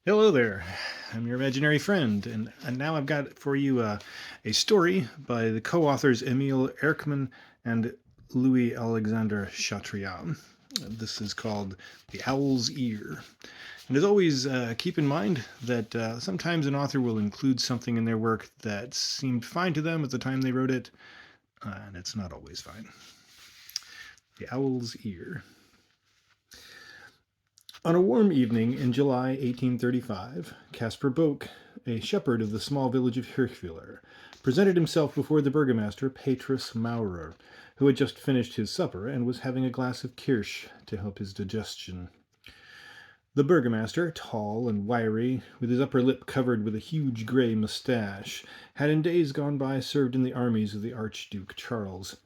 Hello there. I'm your imaginary friend, and now I've got for you a story by the co-authors Émile Erckmann and Louis Alexandre Chatrian. This is called The Owl's Ear. And as always, keep in mind that sometimes an author will include something in their work that seemed fine to them at the time they wrote it, and it's not always fine. The Owl's Ear. On a warm evening in July 1835, Caspar Boek, a shepherd of the small village of Hirchwiller, presented himself before the burgomaster, Petrus Maurer, who had just finished his supper and was having a glass of kirsch to help his digestion. The burgomaster, tall and wiry, with his upper lip covered with a huge grey moustache, had in days gone by served in the armies of the Archduke Charles.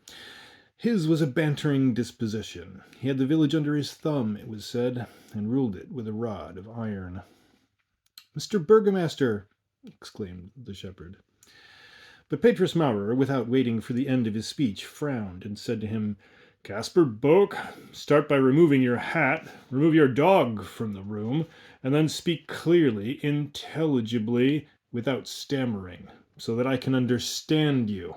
His was a bantering disposition. He had the village under his thumb, it was said, and ruled it with a rod of iron. "Mr. Burgomaster!" exclaimed the shepherd. But Petrus Maurer, without waiting for the end of his speech, frowned and said to him, "Caspar Boek, start by removing your hat, remove your dog from the room, and then speak clearly, intelligibly, without stammering, so that I can understand you."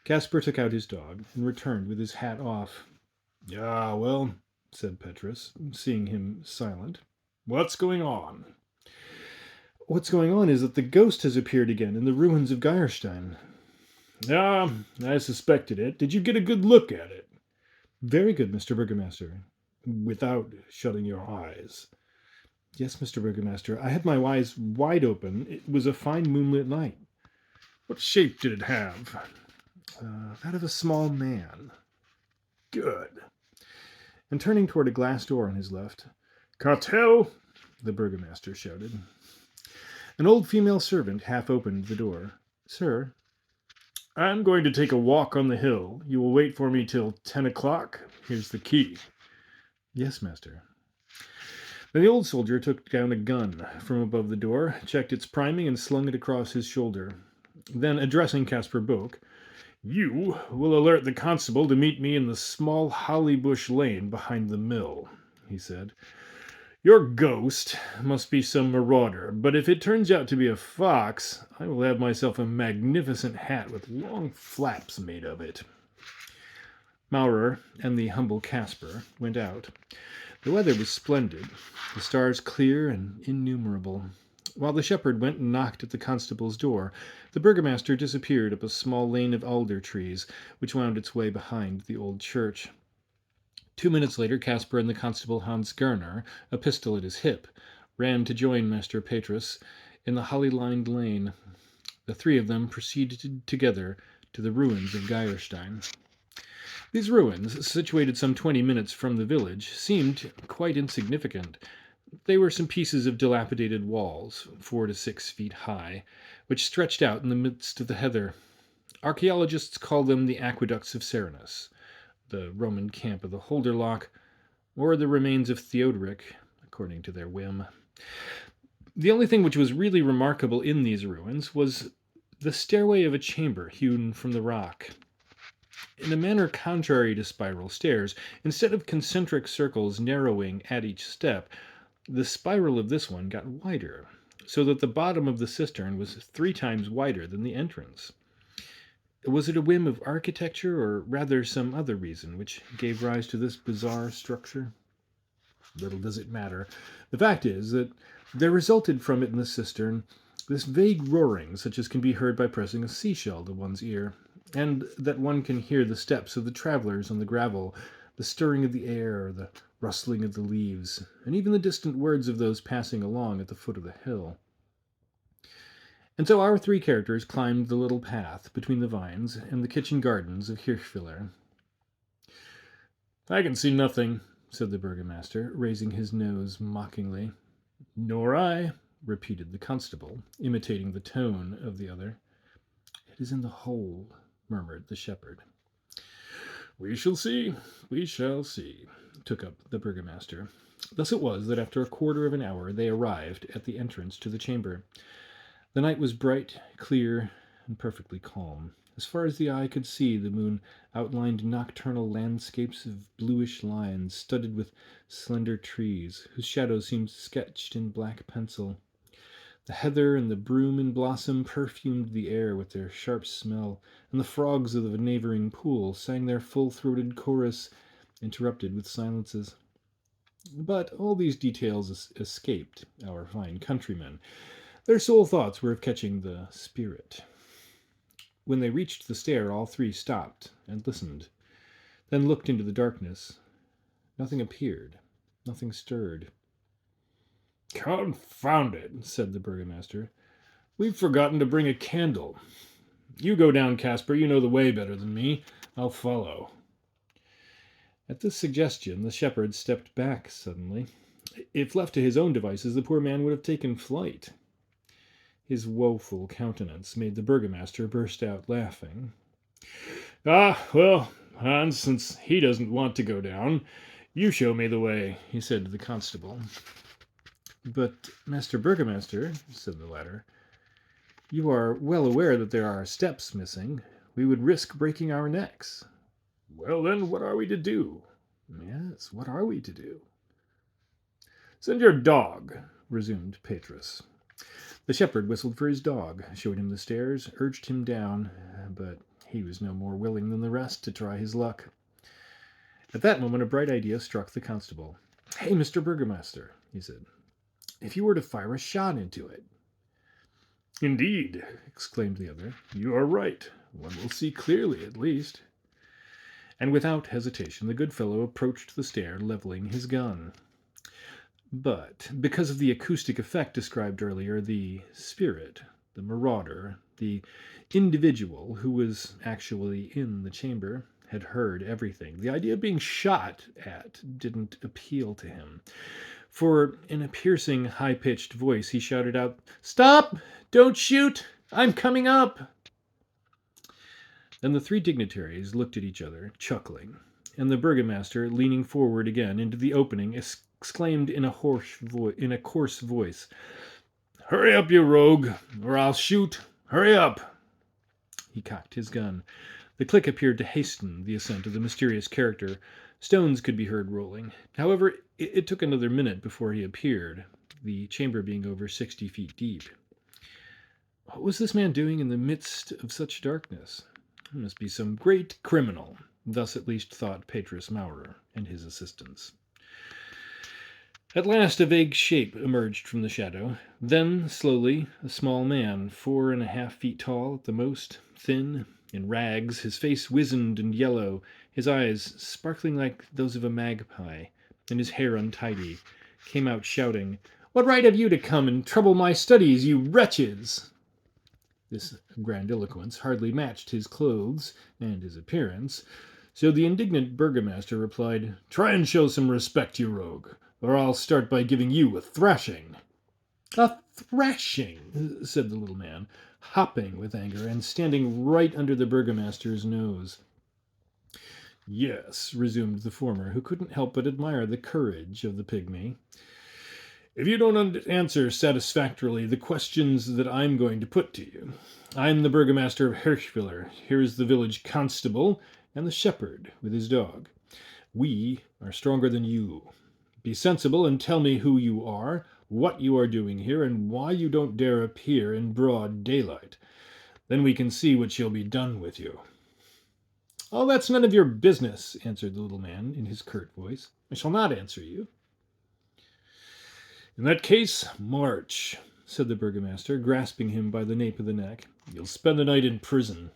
Caspar took out his dog and returned with his hat off. "Ah, well," said Petrus, seeing him silent. "What's going on?" "What's going on is that the ghost has appeared again in the ruins of Geierstein." "Ah, I suspected it. Did you get a good look at it?" "Very good, Mr. Burgomaster." "Without shutting your eyes?" "Yes, Mr. Burgomaster. I had my eyes wide open. It was a fine moonlit night." "What shape did it have?" That of a small man." "Good." And turning toward a glass door on his left, "Cartel!" the burgomaster shouted. An old female servant half opened the door. "Sir." "I'm going to take a walk on the hill. You will wait for me till 10 o'clock. Here's the key." "Yes, master." Then the old soldier took down a gun from above the door, checked its priming, and slung it across his shoulder. Then, addressing Caspar Boek, "You will alert the constable to meet me in the small holly bush lane behind the mill," he said. "Your ghost must be some marauder, but if it turns out to be a fox, I will have myself a magnificent hat with long flaps made of it." Maurer and the humble Caspar went out. The weather was splendid, the stars clear and innumerable. While the shepherd went and knocked at the constable's door, the burgomaster disappeared up a small lane of alder trees, which wound its way behind the old church. 2 minutes later, Caspar and the constable Hans Gerner, a pistol at his hip, ran to join Master Petrus in the holly-lined lane. The three of them proceeded together to the ruins of Geierstein. These ruins, situated some 20 minutes from the village, seemed quite insignificant. They were some pieces of dilapidated walls, 4 to 6 feet high, which stretched out in the midst of the heather. Archaeologists call them the aqueducts of Serenus, the Roman camp of the Holderloch, or the remains of Theodoric, according to their whim. The only thing which was really remarkable in these ruins was the stairway of a chamber hewn from the rock. In a manner contrary to spiral stairs, instead of concentric circles narrowing at each step, the spiral of this one got wider, so that the bottom of the cistern was 3 times wider than the entrance. Was it a whim of architecture, or rather some other reason, which gave rise to this bizarre structure? Little does it matter. The fact is that there resulted from it in the cistern this vague roaring, such as can be heard by pressing a seashell to one's ear, and that one can hear the steps of the travellers on the gravel, the stirring of the air, the rustling of the leaves, and even the distant words of those passing along at the foot of the hill. And so our 3 characters climbed the little path between the vines and the kitchen gardens of Hirschwiller. "I can see nothing," said the burgomaster, raising his nose mockingly. "Nor I," repeated the constable, imitating the tone of the other. "It is in the hole," murmured the shepherd. "We shall see, we shall see," took up the burgomaster. Thus it was that after a quarter of an hour they arrived at the entrance to the chamber. The night was bright, clear, and perfectly calm. As far as the eye could see, the moon outlined nocturnal landscapes of bluish lines studded with slender trees, whose shadows seemed sketched in black pencil. The heather and the broom in blossom perfumed the air with their sharp smell, and the frogs of the neighboring pool sang their full-throated chorus, interrupted with silences. But all these details escaped our fine countrymen. Their sole thoughts were of catching the spirit. When they reached the stair, all three stopped and listened, then looked into the darkness. Nothing appeared. Nothing stirred. "Confound it," said the burgomaster. "We've forgotten to bring a candle. You go down, Casper. You know the way better than me. I'll follow." At this suggestion, the shepherd stepped back suddenly. If left to his own devices, the poor man would have taken flight. His woeful countenance made the burgomaster burst out laughing. "Ah, well, Hans, since he doesn't want to go down, you show me the way," he said to the constable. "But, Master Burgomaster," said the latter, "you are well aware that there are steps missing. We would risk breaking our necks." "Well, then, what are we to do?" "Yes, what are we to do?" "Send your dog," resumed Petrus. The shepherd whistled for his dog, showed him the stairs, urged him down, but he was no more willing than the rest to try his luck. At that moment a bright idea struck the constable. "Hey, Mr. Burgomaster," he said, "if you were to fire a shot into it." "Indeed," exclaimed the other, "you are right. One will see clearly, at least." And without hesitation the good fellow approached the stair, leveling his gun. But because of the acoustic effect described earlier, the spirit, the marauder, the individual who was actually in the chamber, had heard everything. The idea of being shot at didn't appeal to him. For in a piercing, high-pitched voice he shouted out, "Stop! Don't shoot! I'm coming up!" Then the three dignitaries looked at each other, chuckling, and the burgomaster, leaning forward again into the opening, exclaimed in a coarse voice, "Hurry up, you rogue, or I'll shoot! Hurry up!" He cocked his gun. The click appeared to hasten the ascent of the mysterious character. Stones could be heard rolling. However, it took another minute before he appeared, the chamber being over 60 feet deep. What was this man doing in the midst of such darkness? He must be some great criminal. Thus at least thought Petrus Maurer and his assistants. At last a vague shape emerged from the shadow. Then, slowly, a small man, 4.5 feet tall at the most, thin, in rags, his face wizened and yellow, his eyes sparkling like those of a magpie, and his hair untidy, came out shouting, "What right have you to come and trouble my studies, you wretches?" This grandiloquence hardly matched his clothes and his appearance, so the indignant burgomaster replied, "Try and show some respect, you rogue, or I'll start by giving you a thrashing." "A thrashing?" said the little man, hopping with anger and standing right under the burgomaster's nose. "Yes," resumed the former, who couldn't help but admire the courage of the pygmy. "If you don't answer satisfactorily the questions that I'm going to put to you. I'm the burgomaster of Hirschviller. Here's the village constable and the shepherd with his dog. We are stronger than you. Be sensible and tell me who you are, what you are doing here, and why you don't dare appear in broad daylight. Then we can see what shall be done with you." "Oh, that's none of your business," answered the little man in his curt voice. "I shall not answer you." "In that case, march," said the burgomaster, grasping him by the nape of the neck. "You'll spend the night in prison."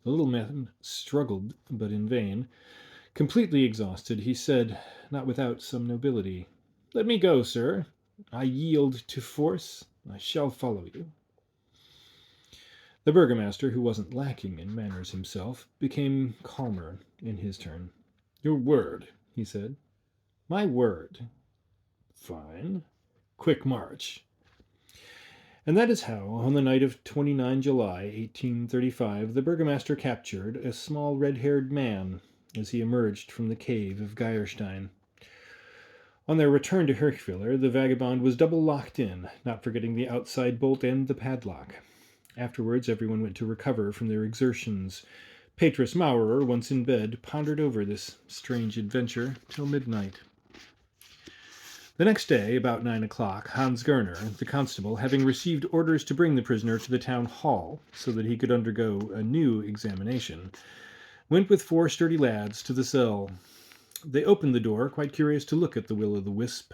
The little man struggled, but in vain. Completely exhausted, he said, not without some nobility, "Let me go, sir. I yield to force. I shall follow you." The burgomaster, who wasn't lacking in manners himself, became calmer in his turn. "Your word," he said. "My word." "Fine. Quick march." And that is how, on the night of 29 July, 1835, the burgomaster captured a small red-haired man as he emerged from the cave of Geierstein. On their return to Hirschviller, the vagabond was double locked in, not forgetting the outside bolt and the padlock. Afterwards, everyone went to recover from their exertions. Petrus Maurer, once in bed, pondered over this strange adventure till midnight. The next day, about 9 o'clock, Hans Gerner, the constable, having received orders to bring the prisoner to the town hall so that he could undergo a new examination, went with 4 sturdy lads to the cell. They opened the door, quite curious to look at the will-o'-the-wisp.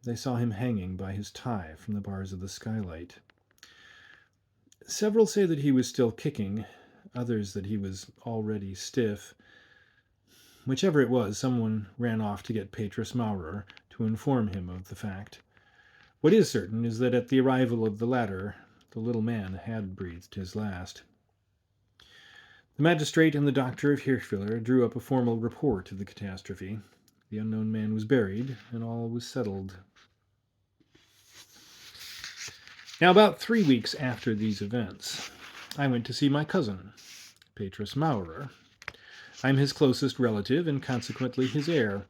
They saw him hanging by his tie from the bars of the skylight. Several say that he was still kicking, others that he was already stiff. Whichever it was, someone ran off to get Petrus Maurer to inform him of the fact. What is certain is that at the arrival of the latter, the little man had breathed his last. The magistrate and the doctor of Hirschwiller drew up a formal report of the catastrophe. The unknown man was buried, and all was settled. Now, about 3 weeks after these events, I went to see my cousin, Petrus Maurer. I am his closest relative and consequently his heir.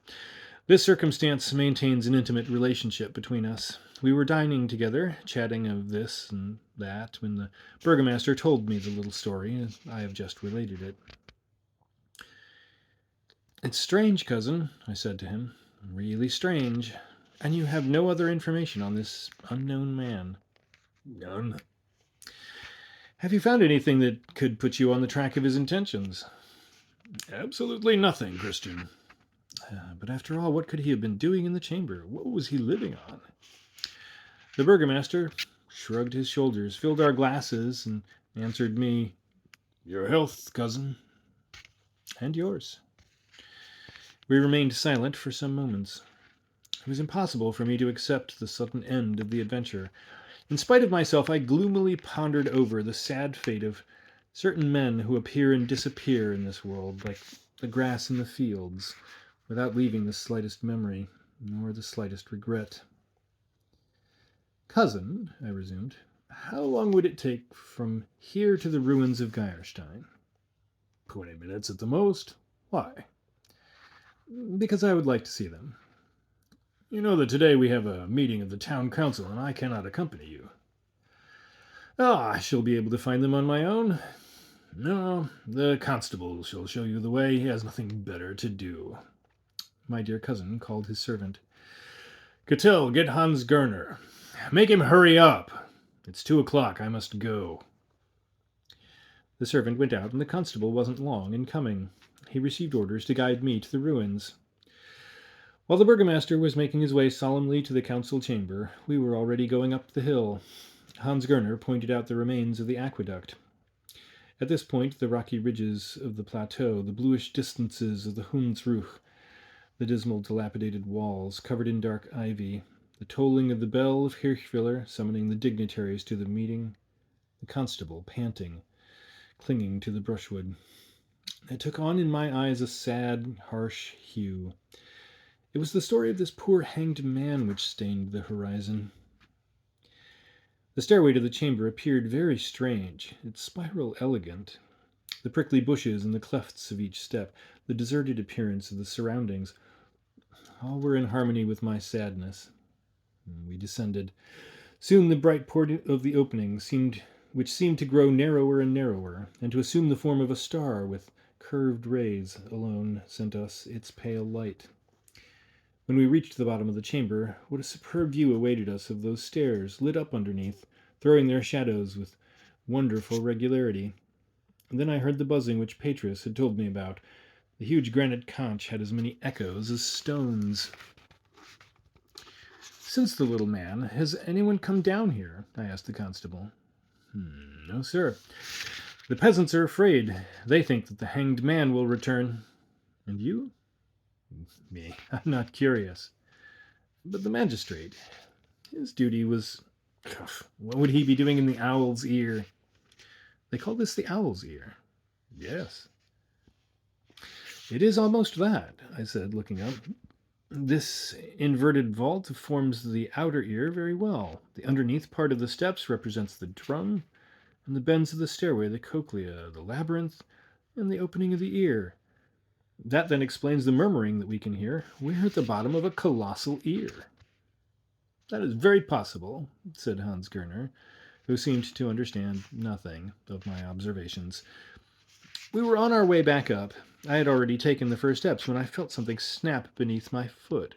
This circumstance maintains an intimate relationship between us. We were dining together, chatting of this and that, when the burgomaster told me the little story as I have just related it. "It's strange, cousin," I said to him. "Really strange. And you have no other information on this unknown man?" None. "Have you found anything that could put you on the track of his intentions?" Absolutely nothing, Christian. But after all, what could he have been doing in the chamber? What was he living on? The burgomaster shrugged his shoulders, filled our glasses, and answered me, "Your health, cousin." "And yours." We remained silent for some moments. It was impossible for me to accept the sudden end of the adventure. In spite of myself, I gloomily pondered over the sad fate of certain men who appear and disappear in this world, like the grass in the fields, without leaving the slightest memory, nor the slightest regret. "Cousin," I resumed, "how long would it take from here to the ruins of Geierstein?" 20 minutes at the most. Why? "Because I would like to see them." You know that today we have a meeting of the town council and I cannot accompany you. I shall be able to find them on my own." "No, the constable shall show you the way. He has nothing better to do." My dear cousin called his servant. "Cattell, get Hans Gerner. Make him hurry up. It's 2 o'clock. I must go." The servant went out, and the constable wasn't long in coming. He received orders to guide me to the ruins. While the burgomaster was making his way solemnly to the council chamber, we were already going up the hill. Hans Gerner pointed out the remains of the aqueduct. At this point, the rocky ridges of the plateau, the bluish distances of the Hundsruch, the dismal dilapidated walls covered in dark ivy, the tolling of the bell of Hirschwiller summoning the dignitaries to the meeting, the constable panting, clinging to the brushwood. It took on in my eyes a sad, harsh hue. It was the story of this poor hanged man which stained the horizon. The stairway to the chamber appeared very strange, its spiral elegant. The prickly bushes in the clefts of each step, the deserted appearance of the surroundings, all were in harmony with my sadness. We descended. Soon the bright port of the opening which seemed to grow narrower and narrower, and to assume the form of a star with curved rays, alone sent us its pale light. When we reached the bottom of the chamber, what a superb view awaited us of those stairs lit up underneath, throwing their shadows with wonderful regularity. And then I heard the buzzing which Petrus had told me about. The huge granite conch had as many echoes as stones. "Since the little man, has anyone come down here?" I asked the constable. No, sir. "The peasants are afraid. They think that the hanged man will return." "And you?" Me. "I'm not curious." "But the magistrate, his duty was... What would he be doing in the Owl's Ear?" "They call this the Owl's Ear?" Yes. "It is almost that," I said, looking up. "This inverted vault forms the outer ear very well. The underneath part of the steps represents the drum, and the bends of the stairway the cochlea, the labyrinth, and the opening of the ear. That then explains the murmuring that we can hear. We're at the bottom of a colossal ear." That is very possible, said Hans Gerner, who seemed to understand nothing of my observations. We were on our way back up. I had already taken the first steps when I felt something snap beneath my foot.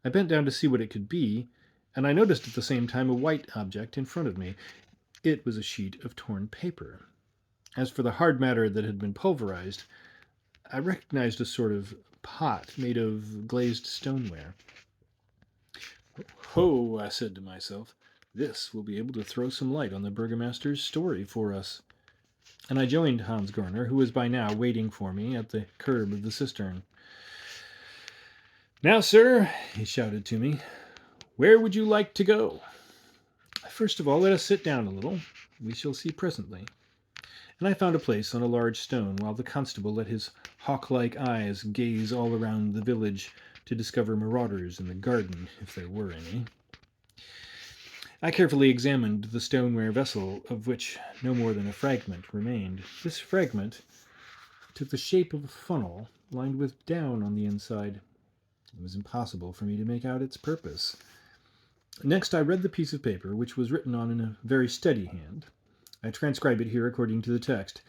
I bent down to see what it could be, and I noticed at the same time a white object in front of me. It was a sheet of torn paper. As for the hard matter that had been pulverized, I recognized a sort of pot made of glazed stoneware. Ho, I said to myself, this will be able to throw some light on the burgomaster's story for us. And I joined Hans Gorner, who was by now waiting for me at the curb of the cistern. Now, sir, he shouted to me, where would you like to go? First of all, let us sit down a little. We shall see presently. And I found a place on a large stone, while the constable let his hawk-like eyes gaze all around the village to discover marauders in the garden, if there were any. I carefully examined the stoneware vessel, of which no more than a fragment remained. This fragment took the shape of a funnel, lined with down on the inside. It was impossible for me to make out its purpose. Next, I read the piece of paper, which was written on in a very steady hand. I transcribe it here according to the text.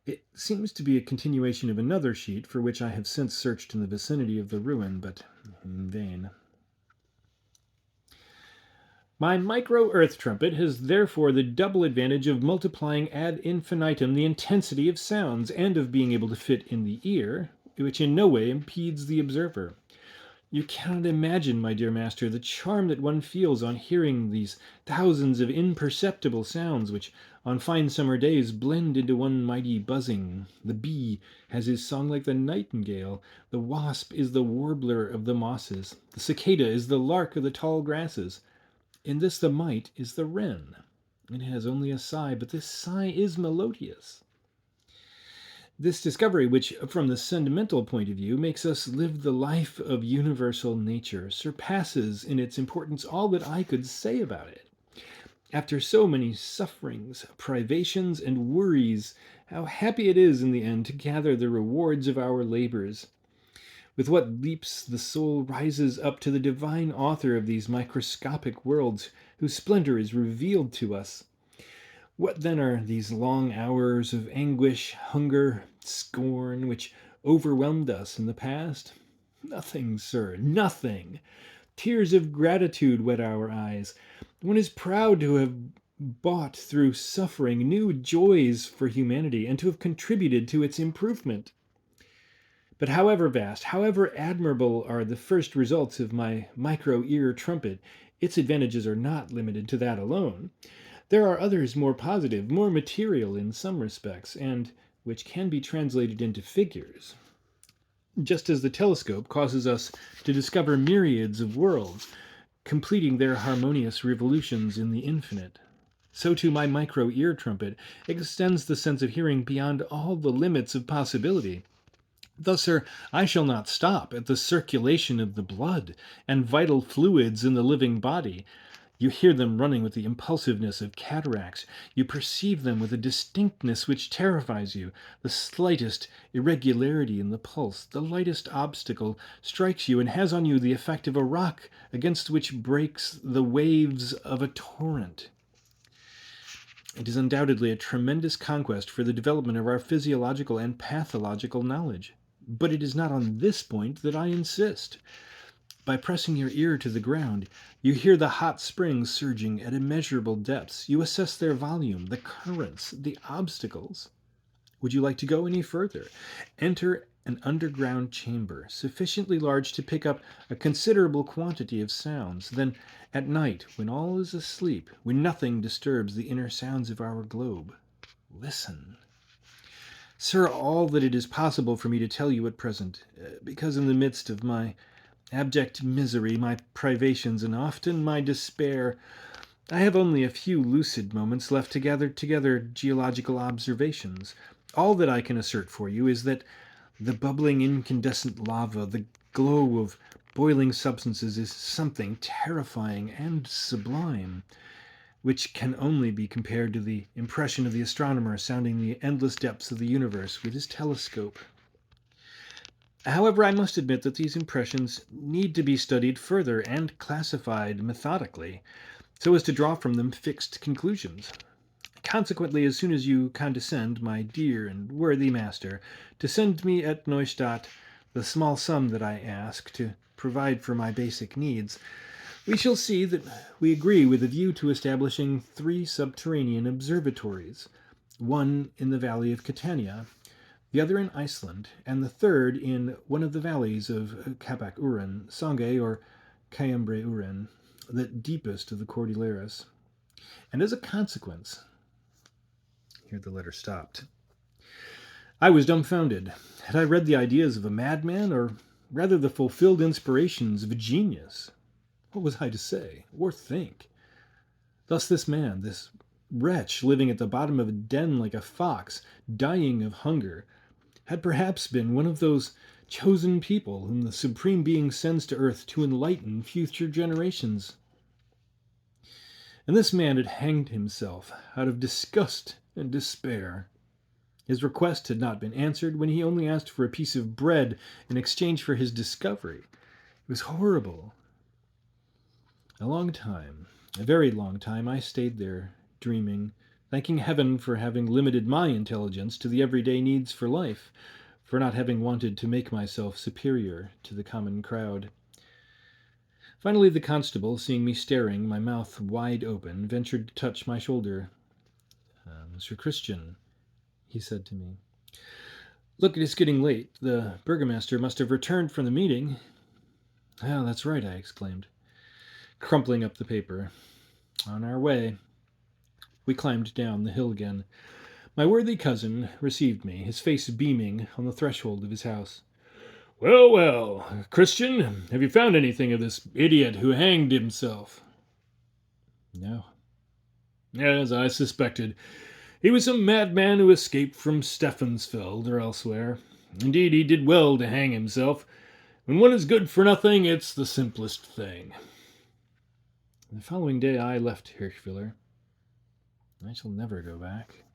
It seems to be a continuation of another sheet, for which I have since searched in the vicinity of the ruin, but in vain. My micro-earth trumpet has therefore the double advantage of multiplying ad infinitum the intensity of sounds, and of being able to fit in the ear, which in no way impedes the observer. You cannot imagine, my dear master, the charm that one feels on hearing these thousands of imperceptible sounds which on fine summer days blend into one mighty buzzing. The bee has his song like the nightingale, the wasp is the warbler of the mosses, the cicada is the lark of the tall grasses. In this the mite is the wren. It has only a sigh, but this sigh is melodious. This discovery, which from the sentimental point of view makes us live the life of universal nature, surpasses in its importance all that I could say about it. After so many sufferings, privations, and worries, how happy it is in the end to gather the rewards of our labors. With what leaps the soul rises up to the divine author of these microscopic worlds, whose splendor is revealed to us. What then are these long hours of anguish, hunger, scorn, which overwhelmed us in the past? Nothing, sir, nothing. Tears of gratitude wet our eyes. One is proud to have bought through suffering new joys for humanity, and to have contributed to its improvement. But however vast, however admirable are the first results of my micro-ear trumpet, its advantages are not limited to that alone. There are others more positive, more material in some respects, and which can be translated into figures. Just as the telescope causes us to discover myriads of worlds, completing their harmonious revolutions in the infinite, so too my micro-ear trumpet extends the sense of hearing beyond all the limits of possibility. Thus, sir, I shall not stop at the circulation of the blood and vital fluids in the living body. You hear them running with the impulsiveness of cataracts. You perceive them with a distinctness which terrifies you. The slightest irregularity in the pulse, the lightest obstacle, strikes you and has on you the effect of a rock against which breaks the waves of a torrent. It is undoubtedly a tremendous conquest for the development of our physiological and pathological knowledge. But it is not on this point that I insist. By pressing your ear to the ground, you hear the hot springs surging at immeasurable depths. You assess their volume, the currents, the obstacles. Would you like to go any further? Enter an underground chamber, sufficiently large to pick up a considerable quantity of sounds. Then, at night, when all is asleep, when nothing disturbs the inner sounds of our globe, listen. Sir, all that it is possible for me to tell you at present, because in the midst of my abject misery, my privations, and often my despair, I have only a few lucid moments left to gather together geological observations. All that I can assert for you is that the bubbling incandescent lava, the glow of boiling substances, is something terrifying and sublime, which can only be compared to the impression of the astronomer sounding the endless depths of the universe with his telescope. However, I must admit that these impressions need to be studied further and classified methodically, so as to draw from them fixed conclusions. Consequently, as soon as you condescend, my dear and worthy master, to send me at Neustadt the small sum that I ask to provide for my basic needs, we shall see that we agree with a view to establishing 3 subterranean observatories, one in the valley of Catania, the other in Iceland, and the third in one of the valleys of Capac Uren, Sangay or Cayambre Uren, the deepest of the Cordilleras. And as a consequence, here the letter stopped. I was dumbfounded. Had I read the ideas of a madman, or rather the fulfilled inspirations of a genius? What was I to say, or think? Thus this man, this wretch living at the bottom of a den like a fox, dying of hunger, had perhaps been one of those chosen people whom the Supreme Being sends to earth to enlighten future generations. And this man had hanged himself out of disgust and despair. His request had not been answered when he only asked for a piece of bread in exchange for his discovery. It was horrible. A long time, a very long time, I stayed there, dreaming, thanking heaven for having limited my intelligence to the everyday needs for life, for not having wanted to make myself superior to the common crowd. Finally, the constable, seeing me staring, my mouth wide open, ventured to touch my shoulder. Mr. Christian, he said to me. Look, it is getting late. The burgomaster must have returned from the meeting. Oh, that's right, I exclaimed, crumpling up the paper. On our way. We climbed down the hill again. My worthy cousin received me, his face beaming, on the threshold of his house. Well, well, Christian, have you found anything of this idiot who hanged himself? No. As I suspected. He was a madman who escaped from Steffensfeld or elsewhere. Indeed, he did well to hang himself. When one is good for nothing, it's the simplest thing. The following day I left Hirschwiller. I shall never go back.